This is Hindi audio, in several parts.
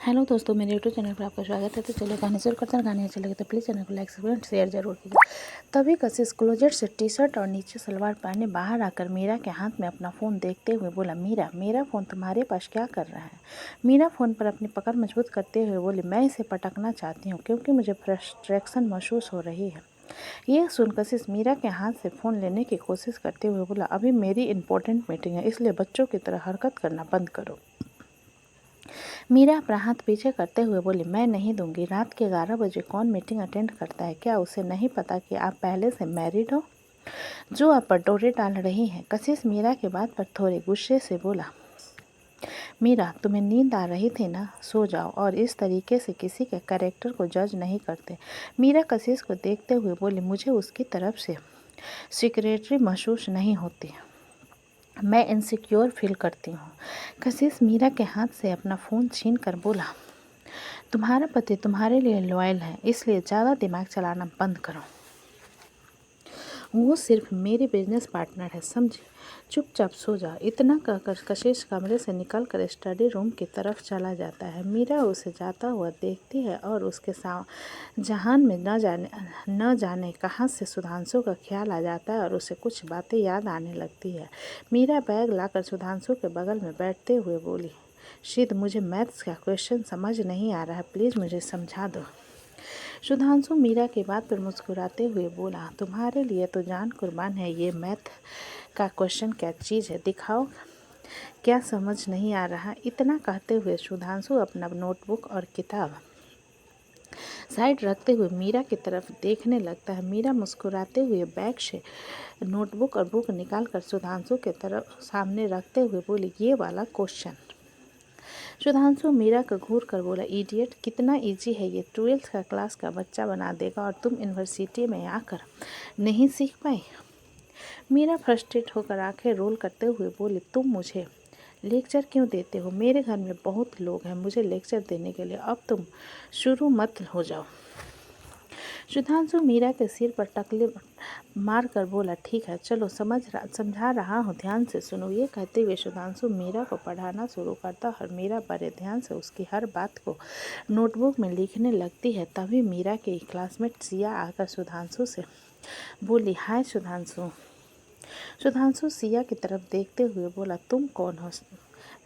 हेलो दोस्तों, मेरे यूट्यूब चैनल पर आपका स्वागत है। तो चलिए कहानी शुरू करते हैं। कहानी अच्छी लगे तो प्लीज़ चैनल को लाइक सब्सक्राइब शेयर जरूर कीजिए। तभी कशिश क्लोजेट से टी शर्ट और नीचे सलवार पहने बाहर आकर मीरा के हाथ में अपना फ़ोन देखते हुए बोला, मीरा, मेरा फ़ोन तुम्हारे पास क्या कर रहा है? मीरा फ़ोन पर अपनी पकड़ मजबूत करते हुए बोली, मैं इसे पटकना चाहती हूँ क्योंकि मुझे फ्रस्ट्रेशन महसूस हो रही है। यह सुन कशिश मीरा के हाथ से फ़ोन लेने की कोशिश करते हुए बोला, अभी मेरी इंपॉर्टेंट मीटिंग है, इसलिए बच्चों की तरह हरकत करना बंद करो। मीरा अपना हाथ पीछे करते हुए बोली, मैं नहीं दूंगी। रात के 11 बजे कौन मीटिंग अटेंड करता है? क्या उसे नहीं पता कि आप पहले से मैरिड हो? जो आप पर डोरे डाल रही हैं। कशिश मीरा के बात पर थोड़े गुस्से से बोला, मीरा, तुम्हें नींद आ रही थी ना, सो जाओ। और इस तरीके से किसी के कैरेक्टर को जज नहीं करते। मीरा कशिश को देखते हुए बोली, मुझे उसकी तरफ से सिक्योरिटी महसूस नहीं होती, मैं इनसिक्योर फील करती हूँ। कशिश मीरा के हाथ से अपना फ़ोन छीन कर बोला, तुम्हारा पति तुम्हारे लिए लॉयल है, इसलिए ज़्यादा दिमाग चलाना बंद करो। वो सिर्फ मेरी बिजनेस पार्टनर है, समझे? चुपचाप सो जाओ। इतना कहकर कशिश कमरे से निकलकर स्टडी रूम की तरफ चला जाता है। मीरा उसे जाता हुआ देखती है और उसके जहान में न जाने कहाँ से सुधांशु का ख्याल आ जाता है और उसे कुछ बातें याद आने लगती है। मीरा बैग लाकर सुधांशु के बगल में बैठते हुए बोली, सिद्ध, मुझे मैथ्स का क्वेश्चन समझ नहीं आ रहा है, प्लीज़ मुझे समझा दो। सुधांशु मीरा की बात पर मुस्कुराते हुए बोला, तुम्हारे लिए तो जान कुर्बान है, ये मैथ का क्वेश्चन क्या चीज़ है, दिखाओ क्या समझ नहीं आ रहा। इतना कहते हुए सुधांशु अपना नोटबुक और किताब साइड रखते हुए मीरा की तरफ देखने लगता है। मीरा मुस्कुराते हुए बैग से नोटबुक और बुक निकालकर सुधांशु की तरफ सामने रखते हुए बोली, ये वाला क्वेश्चन। सुधांशु मीरा को घूर कर बोला, इडियट, कितना इजी है ये, 12th का क्लास का बच्चा बना देगा और तुम यूनिवर्सिटी में आकर नहीं सीख पाई। मीरा फ्रस्ट्रेट होकर आंखें रोल करते हुए बोली, तुम मुझे लेक्चर क्यों देते हो? मेरे घर में बहुत लोग हैं मुझे लेक्चर देने के लिए, अब तुम शुरू मत हो जाओ। सुधांशु मीरा के सिर पर टकले मार कर बोला, ठीक है, चलो समझा रहा हूँ, ध्यान से सुनो। ये कहते हुए सुधांशु मीरा को पढ़ाना शुरू करता और मीरा बड़े ध्यान से उसकी हर बात को नोटबुक में लिखने लगती है। तभी मीरा की क्लासमेट सिया आकर सुधांशु से बोली, हाय सुधांशु। सुधांशु सिया की तरफ देखते हुए बोला, तुम कौन हो?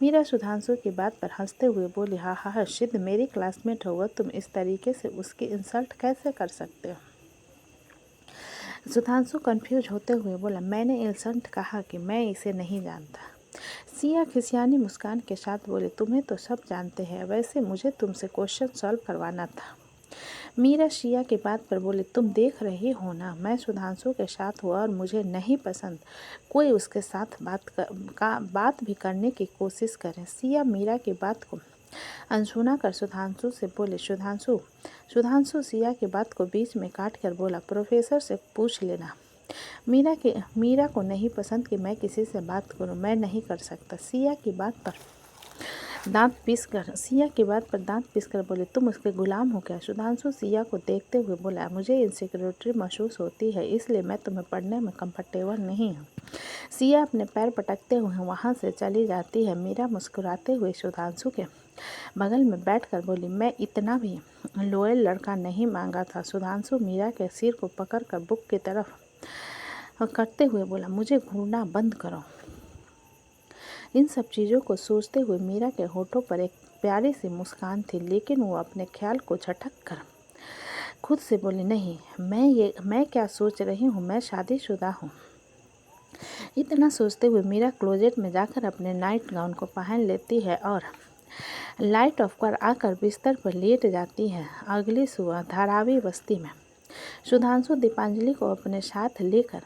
मीरा सुधांशु की बात पर हंसते हुए बोली, हाँ हाँ हाँ, सिद्ध मेरी क्लासमेट होगा, तुम इस तरीके से उसकी इंसल्ट कैसे कर सकते हो? सुधांशु कंफ्यूज होते हुए बोला, मैंने इंसल्ट कहा कि मैं इसे नहीं जानता। सिया खिसियानी मुस्कान के साथ बोले, तुम्हें तो सब जानते हैं, वैसे मुझे तुमसे क्वेश्चन सॉल्व करवाना था। मीरा सिया की बात पर बोली, तुम देख रही हो ना, मैं सुधांशु के साथ हुआ और मुझे नहीं पसंद कोई उसके साथ बात भी करने की कोशिश करे। सिया मीरा की बात को अनसुना कर सुधांशु से बोले, सुधांशु सिया की बात को बीच में काट कर बोला, प्रोफेसर से पूछ लेना। मीरा को नहीं पसंद कि मैं किसी से बात करूं, मैं नहीं कर सकता। सिया की बात पर दांत पीसकर बोले, तुम उसके गुलाम हो क्या? सुधांशु सिया को देखते हुए बोला, मुझे इनसिक्योरिटी महसूस होती है, इसलिए मैं तुम्हें पढ़ने में कंफर्टेबल नहीं हूँ। सिया अपने पैर पटकते हुए वहाँ से चली जाती है। मीरा मुस्कुराते हुए सुधांशु के बगल में बैठकर बोली, मैं इतना भी लॉयल लड़का नहीं मांगा था। सुधांशु मीरा के सिर को पकड़कर बुक की तरफ करते हुए बोला, मुझे घूरना बंद करो। इन सब चीज़ों को सोचते हुए मीरा के होठों पर एक प्यारी सी मुस्कान थी, लेकिन वो अपने ख्याल को झटक कर खुद से बोली, नहीं, मैं क्या सोच रही हूँ, मैं शादीशुदा हूँ। इतना सोचते हुए मीरा क्लोजेट में जाकर अपने नाइट गाउन को पहन लेती है और लाइट ऑफ कर आकर बिस्तर पर लेट जाती है। अगली सुबह धारावी बस्ती में सुधांशु दीपांजलि को अपने साथ लेकर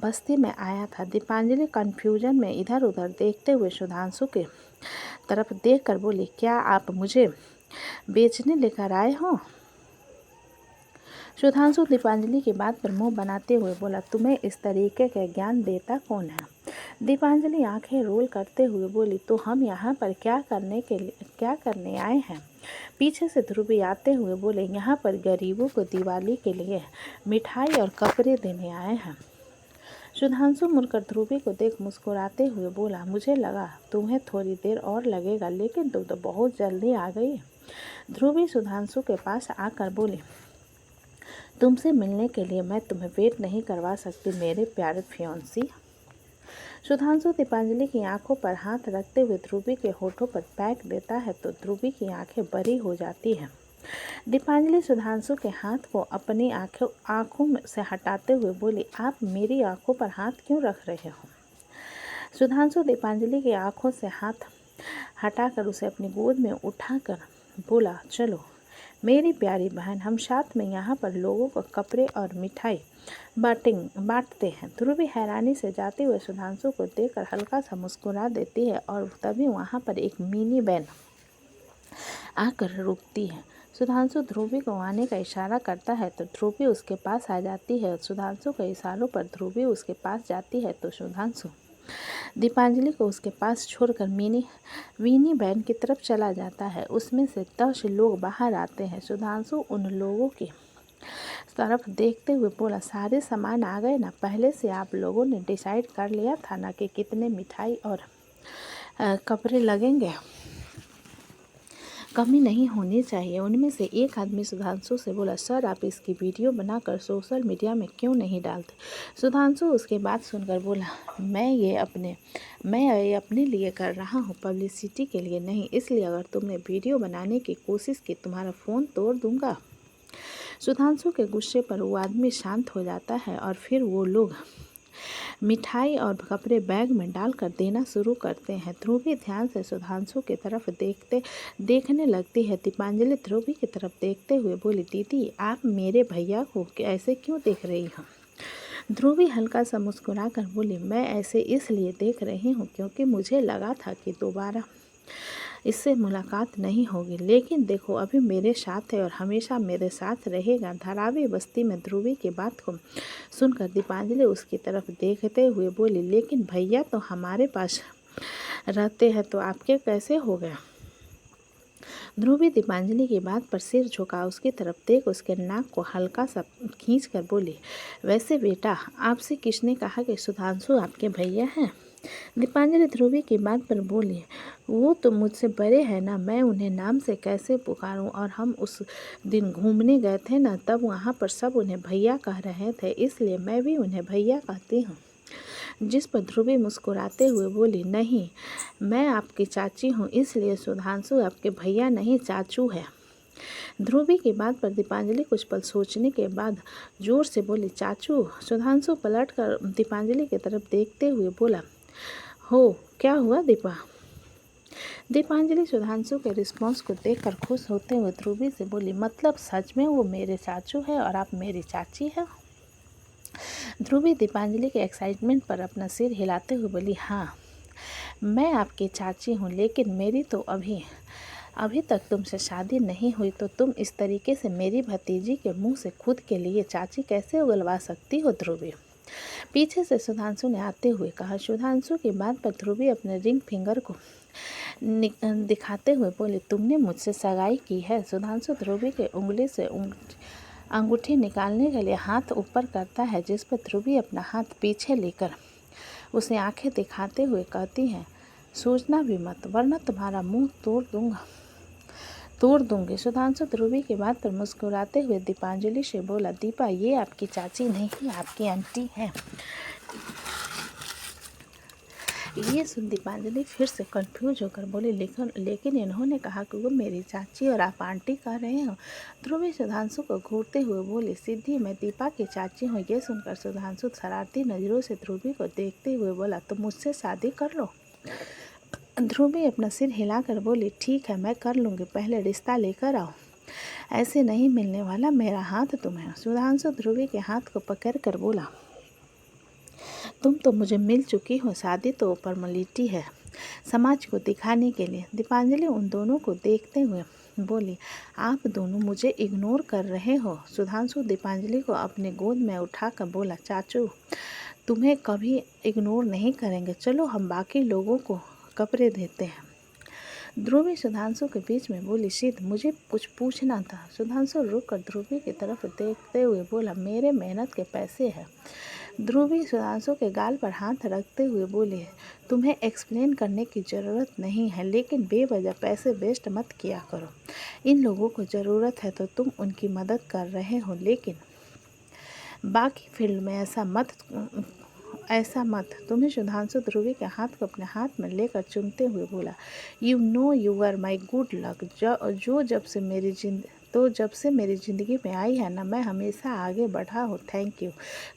बस्ती में आया था। दीपांजलि कन्फ्यूजन में इधर उधर देखते हुए सुधांशु के तरफ देखकर बोली, क्या आप मुझे बेचने लेकर आए हो? सुधांशु दीपांजलि की बात पर मुंह बनाते हुए बोला, तुम्हें इस तरीके का ज्ञान देता कौन है? दीपांजलि आंखें रोल करते हुए बोली, तो हम यहाँ पर क्या करने आए हैं? पीछे से ध्रुवी आते हुए बोले, यहाँ पर गरीबों को दिवाली के लिए मिठाई और कपड़े देने आए हैं। सुधांशु मुड़कर ध्रुवी को देख मुस्कुराते हुए बोला, मुझे लगा तुम्हें थोड़ी देर और लगेगा, लेकिन तुम तो बहुत जल्दी आ गई। ध्रुवी सुधांशु के पास आकर बोली, तुमसे मिलने के लिए मैं तुम्हें वेट नहीं करवा सकती मेरे प्यारे फियोंसी। सुधांशु दीपांजलि की आंखों पर हाथ रखते हुए ध्रुवी के होठों पर पैक देता है तो ध्रुवी की आंखें बड़ी हो जाती हैं। दीपांजलि सुधांशु के हाथ को अपनी आंखों से हटाते हुए बोली, आप मेरी आंखों पर हाथ क्यों रख रहे हो? सुधांशु दीपांजलि की आंखों से हाथ हटाकर उसे अपनी गोद में उठाकर बोला, चलो मेरी प्यारी बहन, हम साथ में यहाँ पर लोगों को कपड़े और मिठाई बांटते हैं। ध्रुवी हैरानी से जाते हुए सुधांशु को देखकर हल्का सा मुस्कुरा देती है और तभी वहाँ पर एक मिनी वैन आकर रुकती है। सुधांशु ध्रुवी को आने का इशारा करता है तो ध्रुवी उसके पास आ जाती है। सुधांशु के इशारों पर ध्रुवी उसके पास जाती है तो सुधांशु दीपांजलि को उसके पास छोड़कर विनी वैन की तरफ चला जाता है। उसमें से 10 लोग बाहर आते हैं। सुधांशु उन लोगों की तरफ देखते हुए बोला, सारे सामान आ गए ना? पहले से आप लोगों ने डिसाइड कर लिया था ना कि कितने मिठाई और कपड़े लगेंगे? कमी नहीं होनी चाहिए। उनमें से एक आदमी सुधांशु से बोला, सर आप इसकी वीडियो बनाकर सोशल मीडिया में क्यों नहीं डालते? सुधांशु उसकी बात सुनकर बोला, मैं ये अपने लिए कर रहा हूँ, पब्लिसिटी के लिए नहीं। इसलिए अगर तुमने वीडियो बनाने की कोशिश की तुम्हारा फ़ोन तोड़ दूंगा। सुधांशु के गुस्से पर वो आदमी शांत हो जाता है और फिर वो लोग मिठाई और कपड़े बैग में डालकर देना शुरू करते हैं। ध्रुवी ध्यान से सुधांशु की तरफ देखने लगती है। दीपांजलि ध्रुवी की तरफ देखते हुए बोली, दीदी आप मेरे भैया को ऐसे क्यों देख रही हो? ध्रुवी हल्का सा मुस्कुरा कर बोली, मैं ऐसे इसलिए देख रही हूँ क्योंकि मुझे लगा था कि दोबारा इससे मुलाकात नहीं होगी, लेकिन देखो अभी मेरे साथ है और हमेशा मेरे साथ रहेगा। धारावी बस्ती में ध्रुवी की बात को सुनकर दीपांजलि उसकी तरफ देखते हुए बोली, लेकिन भैया तो हमारे पास रहते हैं तो आपके कैसे हो गया? ध्रुवी दीपांजलि की बात पर सिर झुका उसकी तरफ देख उसके नाक को हल्का सा खींच कर बोली, वैसे बेटा आपसे किसने कहा कि सुधांशु आपके भैया हैं? दीपांजलि ध्रुवी की बात पर बोली, वो तो मुझसे बड़े हैं ना, मैं उन्हें नाम से कैसे पुकारूं? और हम उस दिन घूमने गए थे ना, तब वहाँ पर सब उन्हें भैया कह रहे थे, इसलिए मैं भी उन्हें भैया कहती हूँ। जिस पर ध्रुवी मुस्कुराते हुए बोली, नहीं मैं आपकी चाची हूँ, इसलिए सुधांशु आपके भैया नहीं चाचू है। ध्रुवी की बात पर दीपांजलि कुछ पल सोचने के बाद जोर से बोली, चाचू? सुधांशु पलट कर दीपांजलि की तरफ देखते हुए बोला, हो क्या हुआ दीपा? दीपांजलि सुधांशु के रिस्पॉन्स को देखकर खुश होते हुए ध्रुवी से बोली, मतलब सच में वो मेरे चाचू है और आप मेरी चाची है? ध्रुवी दीपांजलि के एक्साइटमेंट पर अपना सिर हिलाते हुए बोली, हाँ मैं आपकी चाची हूँ, लेकिन मेरी तो अभी तक तुमसे शादी नहीं हुई, तो तुम इस तरीके से मेरी भतीजी के मुंह से खुद के लिए चाची कैसे उगलवा सकती हो? ध्रुवी पीछे से सुधांशु ने आते हुए कहा। सुधांशु की बात पर ध्रुवी अपने रिंग फिंगर को दिखाते हुए बोले, तुमने मुझसे सगाई की है? सुधांशु ध्रुवी के उंगली से अंगूठी निकालने के लिए हाथ ऊपर करता है, जिस पर ध्रुवी अपना हाथ पीछे लेकर उसे आंखें दिखाते हुए कहती हैं, सोचना भी मत वरना तुम्हारा मुंह तोड़ दूंगी। सुधांशु ध्रुवी की बात पर मुस्कुराते हुए दीपांजलि से बोला, दीपा ये आपकी चाची नहीं आपकी आंटी है। ये सुन दीपांजलि फिर से कंफ्यूज होकर बोली, लेकिन इन्होंने कहा कि वो मेरी चाची और आप आंटी कह रहे हो। ध्रुवी सुधांशु को घूरते हुए बोली, सिद्धि मैं दीपा की चाची हूँ। ये सुनकर सुधांशु शरारती नज़रों से ध्रुवी को देखते हुए बोला, तो मुझसे शादी कर लो। ध्रुवी अपना सिर हिलाकर बोली, ठीक है मैं कर लूँगी, पहले रिश्ता लेकर आओ, ऐसे नहीं मिलने वाला मेरा हाथ तुम्हें। सुधांशु ध्रुवी के हाथ को पकड़ कर बोला, तुम तो मुझे मिल चुकी हो, शादी तो फॉर्मेलिटी है समाज को दिखाने के लिए। दीपांजलि उन दोनों को देखते हुए बोली, आप दोनों मुझे इग्नोर कर रहे हो। सुधांशु दीपांजलि को अपने गोद में उठाकर बोला, चाचू तुम्हें कभी इग्नोर नहीं करेंगे, चलो हम बाकी लोगों को कपड़े देते हैं। ध्रुवी सुधांशु के बीच में बोली, सिद्ध मुझे कुछ पूछना था। सुधांशु रुक कर ध्रुवी की तरफ देखते हुए बोला, मेरे मेहनत के पैसे हैं, ध्रुवी सुधांशु के गाल पर हाथ रखते हुए बोली, तुम्हें एक्सप्लेन करने की ज़रूरत नहीं है, लेकिन बेवजह पैसे वेस्ट मत किया करो। इन लोगों को ज़रूरत है तो तुम उनकी मदद कर रहे हो, लेकिन बाकी फील्ड में ऐसा मत। तुम्हें सुधांशु ध्रुवी के हाथ को अपने हाथ में लेकर चूमते हुए बोला, you know you are my good luck. जब से मेरी ज़िंदगी में आई है ना, मैं हमेशा आगे बढ़ा हूँ। Thank you.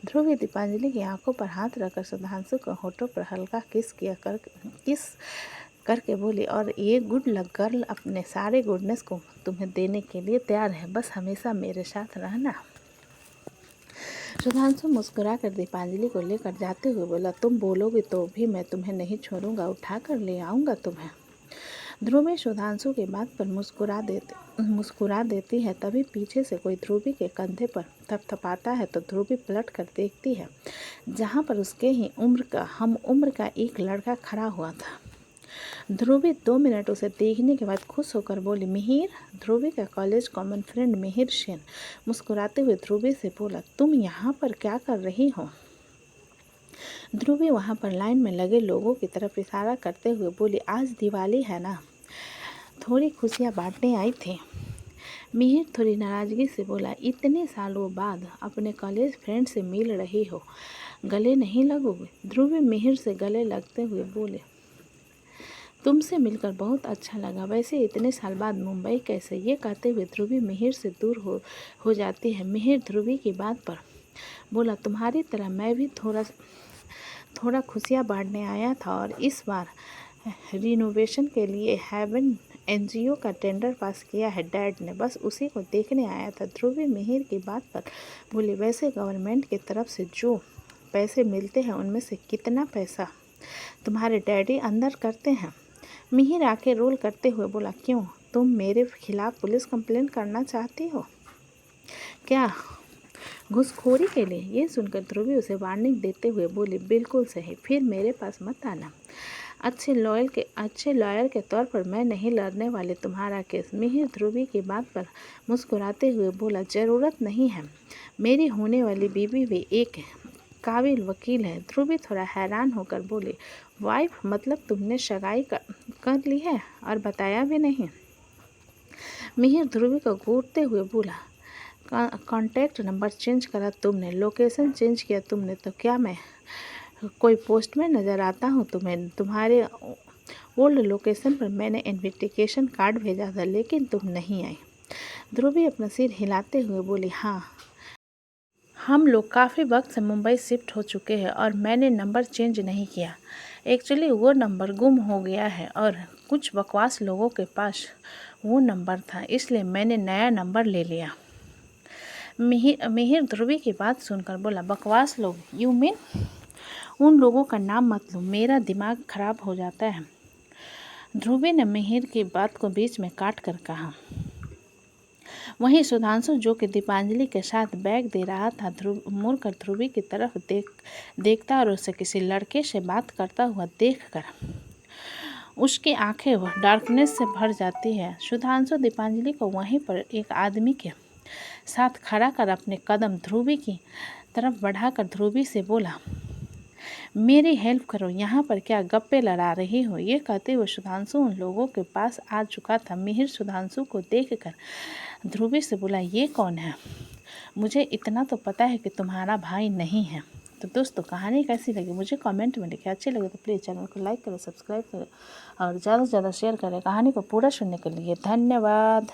ध्रुवी दीपांजलि की आंखों पर हाथ रखकर सुधांशु के होठों पर हल्का किस करके बोली, और ये गुड लक गर्ल अपने सारे गुडनेस को तुम्हें देने के लिए तैयार है, बस हमेशा मेरे साथ रहना। सुधांशु मुस्कुराकर दीपांजलि को लेकर जाते हुए बोला, तुम बोलोगे तो भी मैं तुम्हें नहीं छोड़ूंगा, उठा कर ले आऊँगा तुम्हें। ध्रुवी सुधांशु की बात पर मुस्कुरा देती है। तभी पीछे से कोई ध्रुवी के कंधे पर थपथपाता है तो ध्रुवी पलट कर देखती है, जहाँ पर उसके ही हम उम्र का एक लड़का खड़ा हुआ था। ध्रुवी 2 मिनट उसे देखने के बाद खुश होकर बोली, मिहिर। ध्रुवी का college common friend Mihir Sen मुस्कुराते हुए ध्रुवी से बोला, तुम यहाँ पर क्या कर रही हो? ध्रुवी वहाँ पर लाइन में लगे लोगों की तरफ इशारा करते हुए बोली, आज दिवाली है ना, थोड़ी खुशियाँ बांटने आई थी। मिहिर थोड़ी नाराज़गी से बोला, इतने सालों बाद अपने कॉलेज फ्रेंड से मिल रही हो, गले नहीं लगोगे? ध्रुवी मिहिर से गले लगते हुए बोले, तुमसे मिलकर बहुत अच्छा लगा, वैसे इतने साल बाद मुंबई कैसे? ये कहते हुए ध्रुवी मिहिर से दूर हो जाती है। मिहिर ध्रुवी की बात पर बोला, तुम्हारी तरह मैं भी थोड़ा खुशियाँ बांटने आया था, और इस बार रिनोवेशन के लिए हेवन एनजीओ का टेंडर पास किया है डैड ने, बस उसी को देखने आया था। ध्रुवी मिहिर की बात पर बोली, वैसे गवर्नमेंट की तरफ से जो पैसे मिलते हैं उनमें से कितना पैसा तुम्हारे डैडी अंदर करते हैं? मिहिर आंखें रोल करते हुए बोला, क्यों, तुम मेरे खिलाफ पुलिस कंप्लेंट करना चाहती हो क्या, घूसखोरी के लिए? ये सुनकर ध्रुवी उसे वार्निंग देते हुए बोली, बिल्कुल सही, फिर मेरे पास मत आना। अच्छे लॉयर के तौर पर मैं नहीं लड़ने वाली तुम्हारा केस। मिहिर ध्रुवी की बात पर मुस्कुराते हुए बोला, ज़रूरत नहीं है, मेरी होने वाली बीवी भी एक काबिल वकील है। ध्रुवी थोड़ा हैरान होकर बोली, वाइफ मतलब तुमने सगाई कर ली है और बताया भी नहीं? मिहिर ध्रुवी को घूरते हुए बोला, कॉन्टैक्ट नंबर चेंज करा तुमने, लोकेशन चेंज किया तुमने, तो क्या मैं कोई पोस्ट में नज़र आता हूँ तुम्हें? तुम्हारे ओल्ड लोकेशन पर मैंने इन्विटेशन कार्ड भेजा था, लेकिन तुम नहीं आई। ध्रुवी अपना सिर हिलाते हुए बोली, हाँ, हम लोग काफ़ी वक्त से मुंबई शिफ्ट हो चुके हैं और मैंने नंबर चेंज नहीं किया। एक्चुअली वो नंबर गुम हो गया है और कुछ बकवास लोगों के पास वो नंबर था, इसलिए मैंने नया नंबर ले लिया। मिहिर ध्रुवी की बात सुनकर बोला, बकवास लोग, यू मीन? उन लोगों का नाम मत लो, मेरा दिमाग खराब हो जाता है। ध्रुवी ने मिहिर की बात को बीच में काट कर कहा। वहीं सुधांशु, जो कि दीपांजलि के साथ बैग दे रहा था, मुड़कर ध्रुवी की तरफ देखता और उसे किसी लड़के से बात करता हुआ देखकर उसकी आंखें डार्कनेस से भर जाती है। सुधांशु दीपांजलि को वहीं पर एक आदमी के साथ खड़ा कर अपने कदम ध्रुवी की तरफ बढ़ाकर ध्रुवी से बोला, मेरी हेल्प करो, यहाँ पर क्या गप्पे लड़ा रही हो? ये कहते हुए सुधांशु उन लोगों के पास आ चुका था। मिहिर सुधांशु को देखकर ध्रुवी से बोला, ये कौन है? मुझे इतना तो पता है कि तुम्हारा भाई नहीं है। तो दोस्तों, कहानी कैसी लगी मुझे कमेंट में लिखें। अच्छी लगे तो प्लीज़ चैनल को लाइक करें, सब्सक्राइब करें और ज़्यादा से ज़्यादा शेयर करें। कहानी को पूरा सुनने के लिए धन्यवाद।